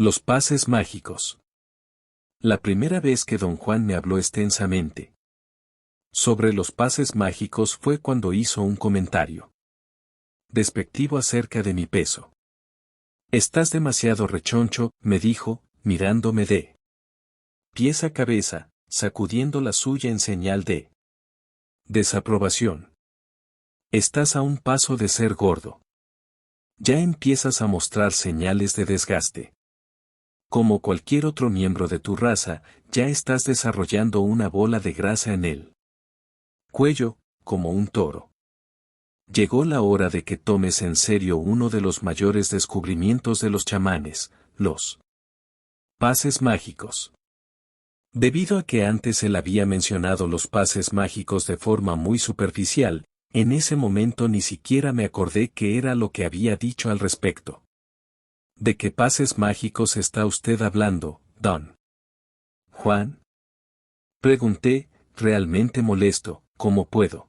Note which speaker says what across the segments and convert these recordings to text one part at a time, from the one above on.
Speaker 1: Los pases mágicos. La primera vez que don Juan me habló extensamente sobre los pases mágicos fue cuando hizo un comentario despectivo acerca de mi peso. Estás demasiado rechoncho, me dijo, mirándome de pies a cabeza, sacudiendo la suya en señal de desaprobación. Estás a un paso de ser gordo. Ya empiezas a mostrar señales de desgaste. Como cualquier otro miembro de tu raza, ya estás desarrollando una bola de grasa en el cuello, como un toro. Llegó la hora de que tomes en serio uno de los mayores descubrimientos de los chamanes, los pases mágicos. Debido a que antes él había mencionado los pases mágicos de forma muy superficial, en ese momento ni siquiera me acordé qué era lo que había dicho al respecto. ¿De qué pases mágicos está usted hablando, don Juan? Pregunté, realmente molesto. ¿Cómo puedo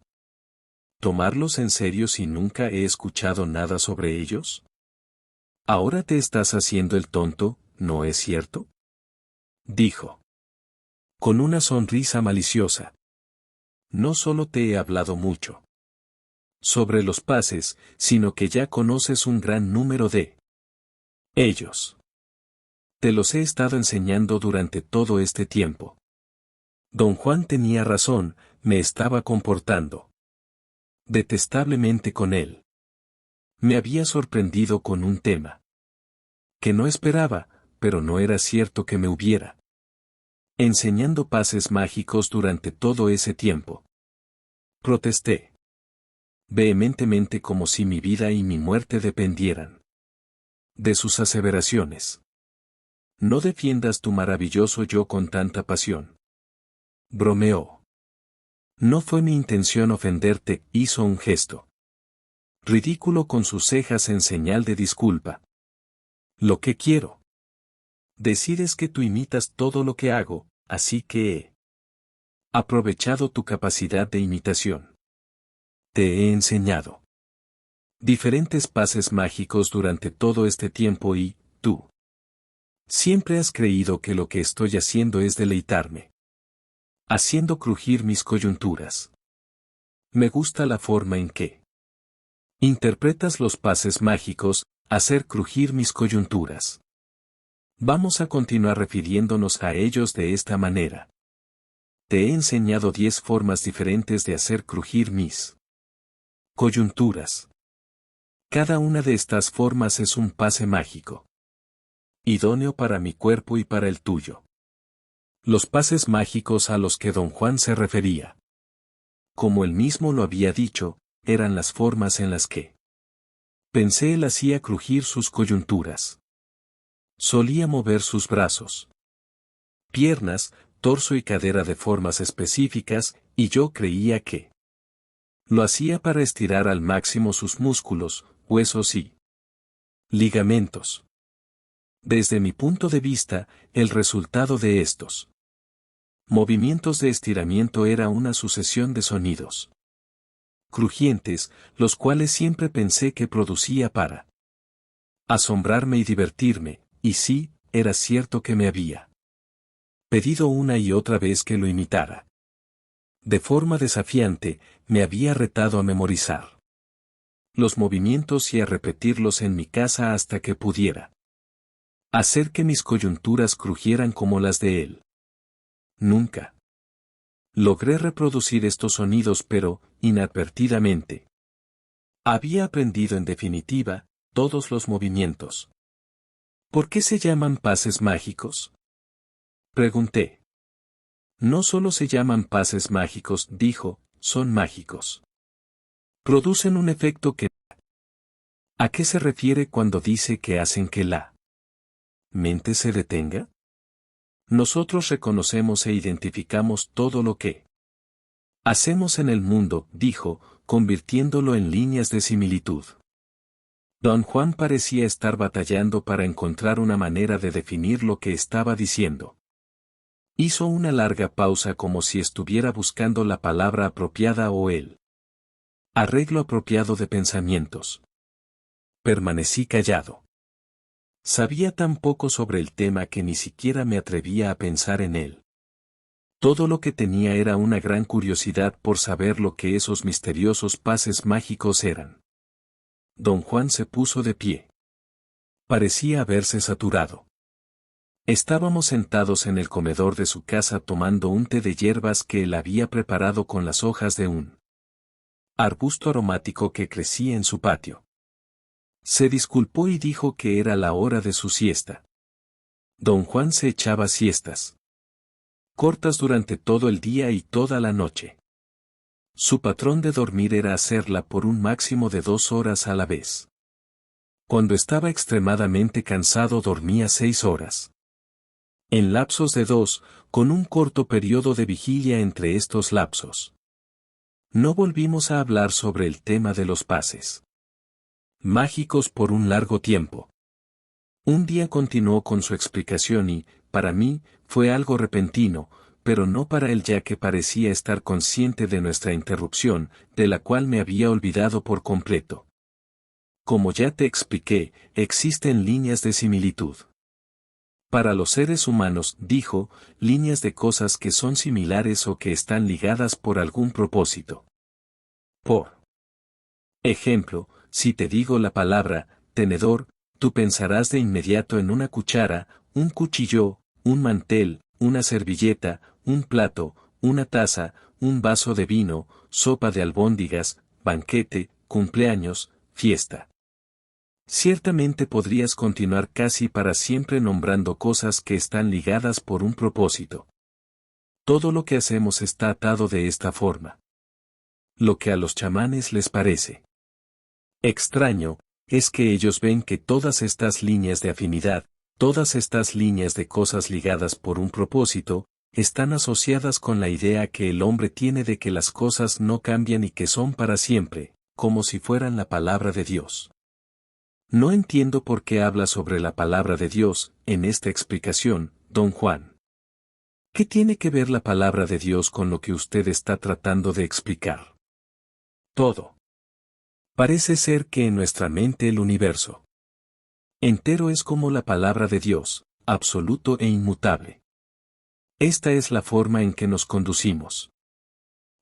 Speaker 1: tomarlos en serio si nunca he escuchado nada sobre ellos? Ahora te estás haciendo el tonto, ¿no es cierto?, dijo, con una sonrisa maliciosa. No solo te he hablado mucho sobre los pases, sino que ya conoces un gran número de ellos. Te los he estado enseñando durante todo este tiempo. Don Juan tenía razón, me estaba comportando detestablemente con él. Me había sorprendido con un tema que no esperaba, pero no era cierto que me hubiera enseñando pases mágicos durante todo ese tiempo. Protesté vehementemente como si mi vida y mi muerte dependieran de sus aseveraciones. No defiendas tu maravilloso yo con tanta pasión. Bromeó. No fue mi intención ofenderte, hizo un gesto ridículo con sus cejas en señal de disculpa. Lo que quiero decir es que tú imitas todo lo que hago, así que he aprovechado tu capacidad de imitación. Te he enseñado diferentes pases mágicos durante todo este tiempo y, tú, siempre has creído que lo que estoy haciendo es deleitarme haciendo crujir mis coyunturas. Me gusta la forma en que interpretas los pases mágicos, hacer crujir mis coyunturas. Vamos a continuar refiriéndonos a ellos de esta manera. Te he enseñado 10 formas diferentes de hacer crujir mis coyunturas. Cada una de estas formas es un pase mágico, idóneo para mi cuerpo y para el tuyo. Los pases mágicos a los que don Juan se refería, como él mismo lo había dicho, eran las formas en las que pensé él hacía crujir sus coyunturas. Solía mover sus brazos, piernas, torso y cadera de formas específicas, y yo creía que lo hacía para estirar al máximo sus músculos, huesos y ligamentos. Desde mi punto de vista, el resultado de estos movimientos de estiramiento era una sucesión de sonidos crujientes, los cuales siempre pensé que producía para asombrarme y divertirme, y sí, era cierto que me había pedido una y otra vez que lo imitara. De forma desafiante, me había retado a memorizar los movimientos y a repetirlos en mi casa hasta que pudiera hacer que mis coyunturas crujieran como las de él. Nunca logré reproducir estos sonidos, pero, inadvertidamente, había aprendido en definitiva todos los movimientos. ¿Por qué se llaman pases mágicos?, pregunté. No solo se llaman pases mágicos, dijo, son mágicos. Producen un efecto que... ¿A qué se refiere cuando dice que hacen que la mente se detenga? Nosotros reconocemos e identificamos todo lo que hacemos en el mundo, dijo, convirtiéndolo en líneas de similitud. Don Juan parecía estar batallando para encontrar una manera de definir lo que estaba diciendo. Hizo una larga pausa como si estuviera buscando la palabra apropiada o el arreglo apropiado de pensamientos. Permanecí callado. Sabía tan poco sobre el tema que ni siquiera me atrevía a pensar en él. Todo lo que tenía era una gran curiosidad por saber lo que esos misteriosos pases mágicos eran. Don Juan se puso de pie. Parecía haberse saturado. Estábamos sentados en el comedor de su casa tomando un té de hierbas que él había preparado con las hojas de un arbusto aromático que crecía en su patio. Se disculpó y dijo que era la hora de su siesta. Don Juan se echaba siestas cortas durante todo el día y toda la noche. Su patrón de dormir era hacerla por un máximo de 2 horas a la vez. Cuando estaba extremadamente cansado dormía 6 horas. En lapsos de 2, con un corto periodo de vigilia entre estos lapsos. No volvimos a hablar sobre el tema de los pases mágicos por un largo tiempo. Un día continuó con su explicación y, para mí, fue algo repentino, pero no para él ya que parecía estar consciente de nuestra interrupción, de la cual me había olvidado por completo. Como ya te expliqué, existen líneas de similitud. Para los seres humanos, dijo, líneas de cosas que son similares o que están ligadas por algún propósito. Por ejemplo, si te digo la palabra, tenedor, tú pensarás de inmediato en una cuchara, un cuchillo, un mantel, una servilleta, un plato, una taza, un vaso de vino, sopa de albóndigas, banquete, cumpleaños, fiesta. Ciertamente podrías continuar casi para siempre nombrando cosas que están ligadas por un propósito. Todo lo que hacemos está atado de esta forma. Lo que a los chamanes les parece extraño, es que ellos ven que todas estas líneas de afinidad, todas estas líneas de cosas ligadas por un propósito, están asociadas con la idea que el hombre tiene de que las cosas no cambian y que son para siempre, como si fueran la palabra de Dios. No entiendo por qué habla sobre la palabra de Dios, en esta explicación, don Juan. ¿Qué tiene que ver la palabra de Dios con lo que usted está tratando de explicar? Todo. Parece ser que en nuestra mente el universo entero es como la palabra de Dios, absoluto e inmutable. Esta es la forma en que nos conducimos.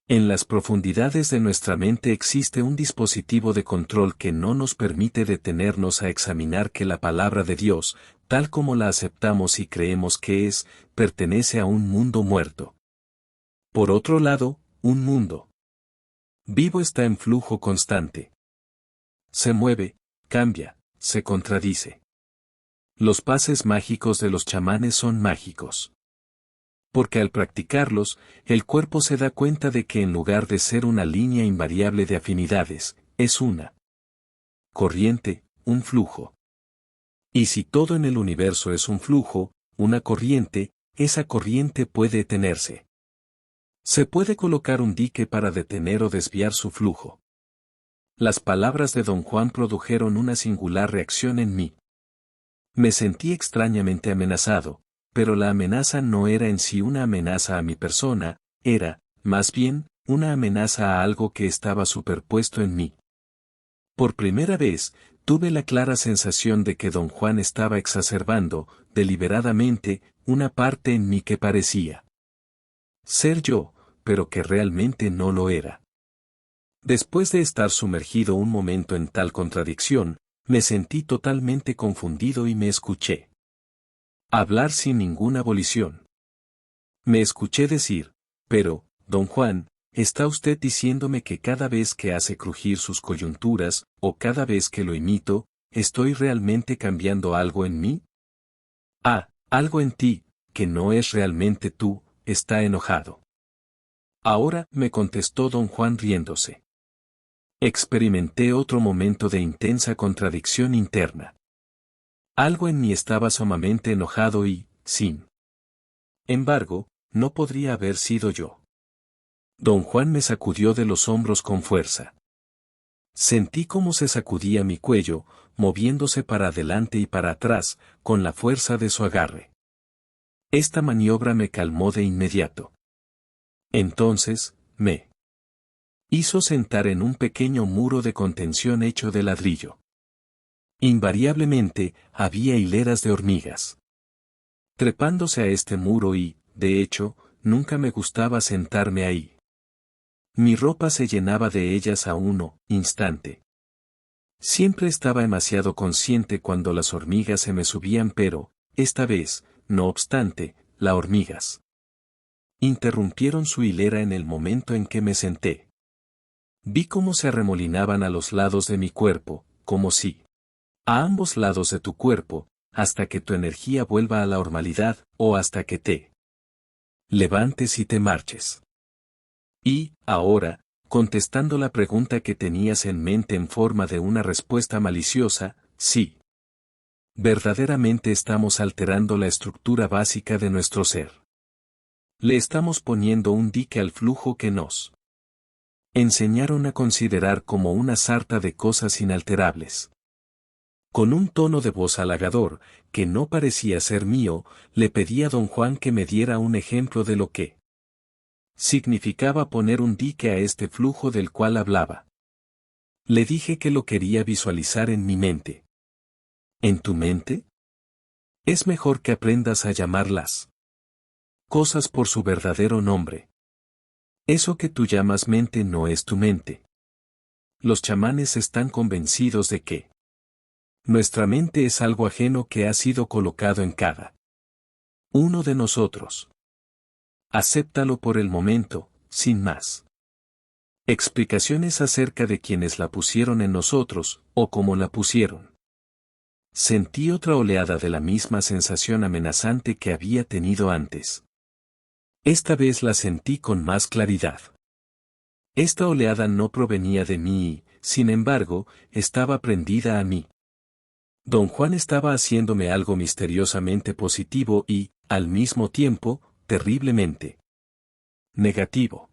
Speaker 1: En las profundidades de nuestra mente existe un dispositivo de control que no nos permite detenernos a examinar que la palabra de Dios, tal como la aceptamos y creemos que es, pertenece a un mundo muerto. Por otro lado, un mundo vivo está en flujo constante. Se mueve, cambia, se contradice. Los pases mágicos de los chamanes son mágicos. Porque al practicarlos, el cuerpo se da cuenta de que en lugar de ser una línea invariable de afinidades, es una corriente, un flujo. Y si todo en el universo es un flujo, una corriente, esa corriente puede detenerse. Se puede colocar un dique para detener o desviar su flujo. Las palabras de don Juan produjeron una singular reacción en mí. Me sentí extrañamente amenazado, pero la amenaza no era en sí una amenaza a mi persona, era, más bien, una amenaza a algo que estaba superpuesto en mí. Por primera vez, tuve la clara sensación de que don Juan estaba exacerbando, deliberadamente, una parte en mí que parecía ser yo, pero que realmente no lo era. Después de estar sumergido un momento en tal contradicción, me sentí totalmente confundido y me escuché hablar sin ninguna volición. Me escuché decir, pero, don Juan, ¿está usted diciéndome que cada vez que hace crujir sus coyunturas, o cada vez que lo imito, estoy realmente cambiando algo en mí? Ah, algo en ti, que no es realmente tú, está enojado. Ahora, me contestó don Juan riéndose. Experimenté otro momento de intensa contradicción interna. Algo en mí estaba sumamente enojado y, sin embargo, no podría haber sido yo. Don Juan me sacudió de los hombros con fuerza. Sentí cómo se sacudía mi cuello, moviéndose para adelante y para atrás, con la fuerza de su agarre. Esta maniobra me calmó de inmediato. Entonces, me hizo sentar en un pequeño muro de contención hecho de ladrillo. Invariablemente, había hileras de hormigas trepándose a este muro y, de hecho, nunca me gustaba sentarme ahí. Mi ropa se llenaba de ellas a uno instante. Siempre estaba demasiado consciente cuando las hormigas se me subían, pero, esta vez, no obstante, las hormigas interrumpieron su hilera en el momento en que me senté. Vi cómo se arremolinaban a los lados de mi cuerpo, como si a ambos lados de tu cuerpo, hasta que tu energía vuelva a la normalidad, o hasta que te levantes y te marches. Y, ahora, contestando la pregunta que tenías en mente en forma de una respuesta maliciosa, sí. Verdaderamente estamos alterando la estructura básica de nuestro ser. Le estamos poniendo un dique al flujo que nos enseñaron a considerar como una sarta de cosas inalterables. Con un tono de voz halagador, que no parecía ser mío, le pedí a don Juan que me diera un ejemplo de lo que significaba poner un dique a este flujo del cual hablaba. Le dije que lo quería visualizar en mi mente. ¿En tu mente? Es mejor que aprendas a llamarlas cosas por su verdadero nombre. Eso que tú llamas mente no es tu mente. Los chamanes están convencidos de que nuestra mente es algo ajeno que ha sido colocado en cada uno de nosotros. Acéptalo por el momento, sin más explicaciones acerca de quienes la pusieron en nosotros, o cómo la pusieron. Sentí otra oleada de la misma sensación amenazante que había tenido antes. Esta vez la sentí con más claridad. Esta oleada no provenía de mí y, sin embargo, estaba prendida a mí. Don Juan estaba haciéndome algo misteriosamente positivo y, al mismo tiempo, terriblemente negativo.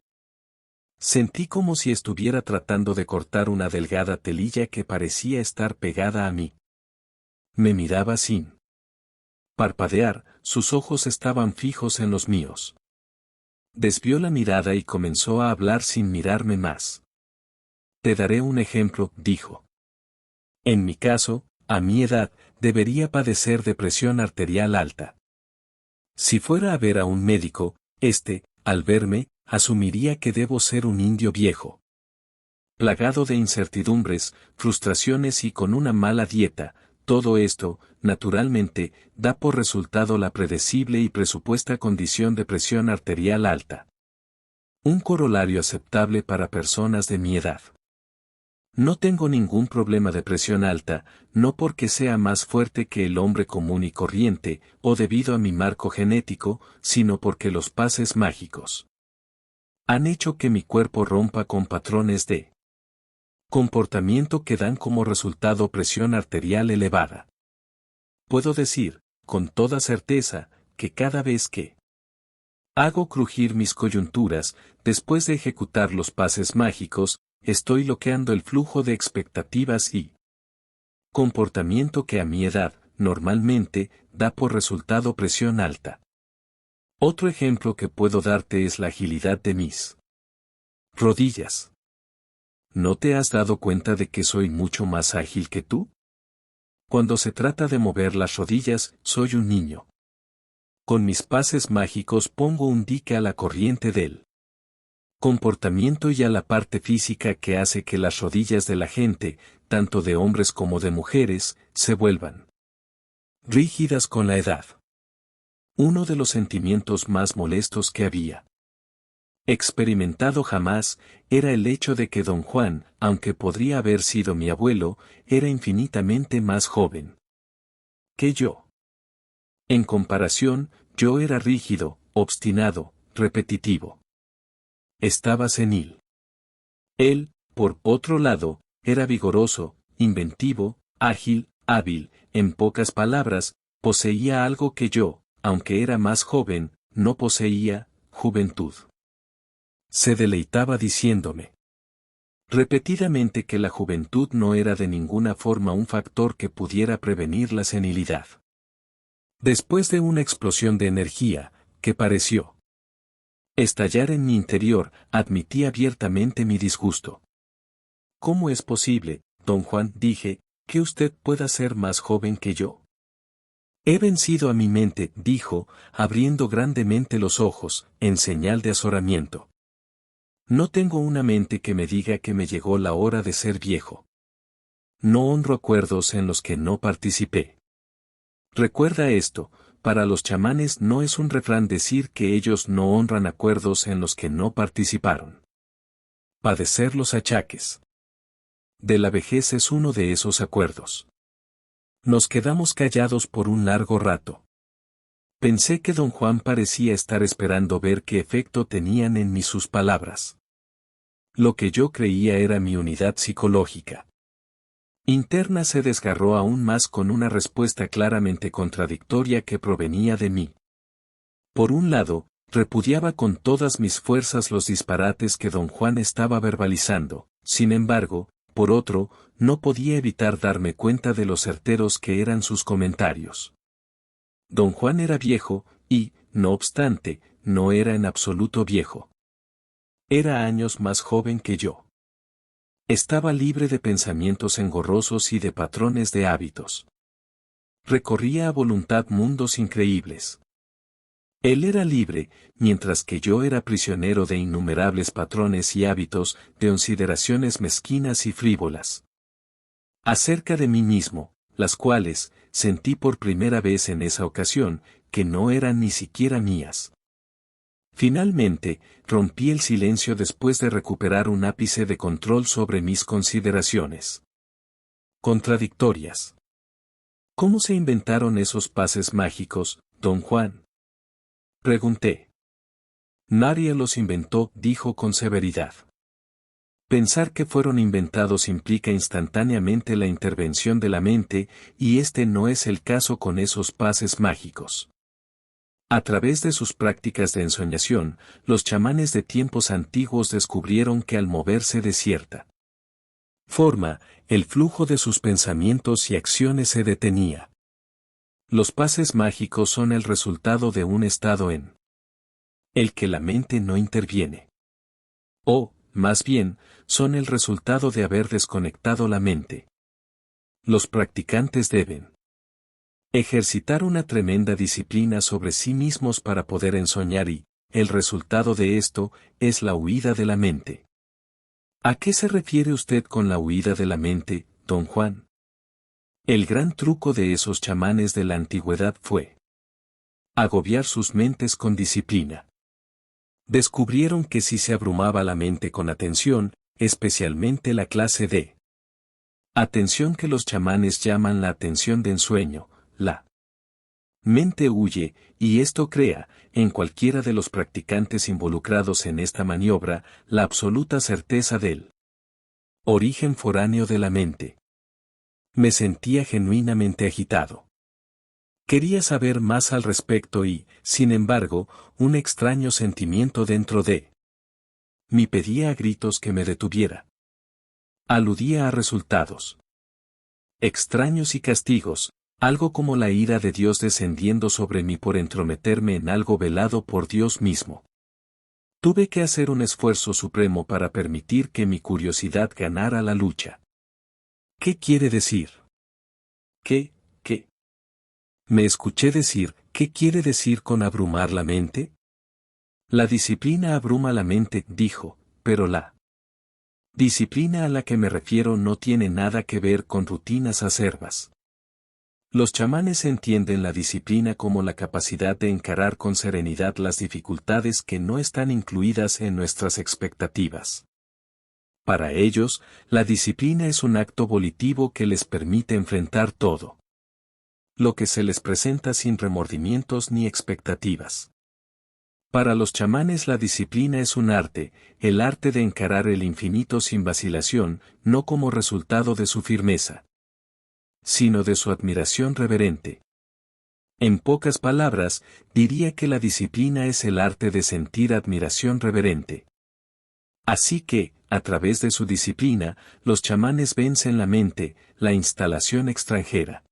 Speaker 1: Sentí como si estuviera tratando de cortar una delgada telilla que parecía estar pegada a mí. Me miraba sin parpadear, sus ojos estaban fijos en los míos. Desvió la mirada y comenzó a hablar sin mirarme más. Te daré un ejemplo, dijo. En mi caso, a mi edad, debería padecer de presión arterial alta. Si fuera a ver a un médico, al verme, asumiría que debo ser un indio viejo, plagado de incertidumbres, frustraciones y con una mala dieta. Todo esto, naturalmente, da por resultado la predecible y presupuesta condición de presión arterial alta. Un corolario aceptable para personas de mi edad. No tengo ningún problema de presión alta, no porque sea más fuerte que el hombre común y corriente, o debido a mi marco genético, sino porque los pases mágicos han hecho que mi cuerpo rompa con patrones de comportamiento que dan como resultado presión arterial elevada. Puedo decir, con toda certeza, que cada vez que hago crujir mis coyunturas, después de ejecutar los pases mágicos, estoy bloqueando el flujo de expectativas y comportamiento que a mi edad, normalmente, da por resultado presión alta. Otro ejemplo que puedo darte es la agilidad de mis rodillas. ¿No te has dado cuenta de que soy mucho más ágil que tú? Cuando se trata de mover las rodillas, soy un niño. Con mis pases mágicos pongo un dique a la corriente del comportamiento y a la parte física que hace que las rodillas de la gente, tanto de hombres como de mujeres, se vuelvan rígidas con la edad. Uno de los sentimientos más molestos que había experimentado jamás, era el hecho de que don Juan, aunque podría haber sido mi abuelo, era infinitamente más joven que yo. En comparación, yo era rígido, obstinado, repetitivo. Estaba senil. Él, por otro lado, era vigoroso, inventivo, ágil, hábil, en pocas palabras, poseía algo que yo, aunque era más joven, no poseía, juventud. Se deleitaba diciéndome repetidamente que la juventud no era de ninguna forma un factor que pudiera prevenir la senilidad. Después de una explosión de energía, que pareció estallar en mi interior, admití abiertamente mi disgusto. ¿Cómo es posible, don Juan? Dije, que usted pueda ser más joven que yo. He vencido a mi mente, dijo, abriendo grandemente los ojos, en señal de azoramiento. No tengo una mente que me diga que me llegó la hora de ser viejo. No honro acuerdos en los que no participé. Recuerda esto, para los chamanes no es un refrán decir que ellos no honran acuerdos en los que no participaron. Padecer los achaques de la vejez es uno de esos acuerdos. Nos quedamos callados por un largo rato. Pensé que don Juan parecía estar esperando ver qué efecto tenían en mí sus palabras. Lo que yo creía era mi unidad psicológica interna se desgarró aún más con una respuesta claramente contradictoria que provenía de mí. Por un lado, repudiaba con todas mis fuerzas los disparates que don Juan estaba verbalizando, sin embargo, por otro, no podía evitar darme cuenta de lo certeros que eran sus comentarios. Don Juan era viejo, y, no obstante, no era en absoluto viejo. Era años más joven que yo. Estaba libre de pensamientos engorrosos y de patrones de hábitos. Recorría a voluntad mundos increíbles. Él era libre, mientras que yo era prisionero de innumerables patrones y hábitos, de consideraciones mezquinas y frívolas acerca de mí mismo, las cuales, sentí por primera vez en esa ocasión, que no eran ni siquiera mías. Finalmente, rompí el silencio después de recuperar un ápice de control sobre mis consideraciones contradictorias. ¿Cómo se inventaron esos pases mágicos, don Juan? Pregunté. Nadie los inventó, dijo con severidad. Pensar que fueron inventados implica instantáneamente la intervención de la mente, y este no es el caso con esos pases mágicos. A través de sus prácticas de ensoñación, los chamanes de tiempos antiguos descubrieron que al moverse de cierta forma, el flujo de sus pensamientos y acciones se detenía. Los pases mágicos son el resultado de un estado en el que la mente no interviene. O, más bien, son el resultado de haber desconectado la mente. Los practicantes deben ejercitar una tremenda disciplina sobre sí mismos para poder ensoñar y, el resultado de esto, es la huida de la mente. ¿A qué se refiere usted con la huida de la mente, don Juan? El gran truco de esos chamanes de la antigüedad fue agobiar sus mentes con disciplina. Descubrieron que si se abrumaba la mente con atención, especialmente la clase de atención que los chamanes llaman la atención de ensueño, la mente huye, y esto crea, en cualquiera de los practicantes involucrados en esta maniobra, la absoluta certeza del origen foráneo de la mente. Me sentía genuinamente agitado. Quería saber más al respecto y, sin embargo, un extraño sentimiento dentro de mí pedía a gritos que me detuviera. Aludía a resultados extraños y castigos, algo como la ira de Dios descendiendo sobre mí por entrometerme en algo velado por Dios mismo. Tuve que hacer un esfuerzo supremo para permitir que mi curiosidad ganara la lucha. ¿Qué quiere decir? ¿Qué? Me escuché decir, ¿qué quiere decir con abrumar la mente? La disciplina abruma la mente, dijo, pero la disciplina a la que me refiero no tiene nada que ver con rutinas acerbas. Los chamanes entienden la disciplina como la capacidad de encarar con serenidad las dificultades que no están incluidas en nuestras expectativas. Para ellos, la disciplina es un acto volitivo que les permite enfrentar todo lo que se les presenta sin remordimientos ni expectativas. Para los chamanes la disciplina es un arte, el arte de encarar el infinito sin vacilación, no como resultado de su firmeza, sino de su admiración reverente. En pocas palabras, diría que la disciplina es el arte de sentir admiración reverente. Así que, a través de su disciplina, los chamanes vencen la mente, la instalación extranjera.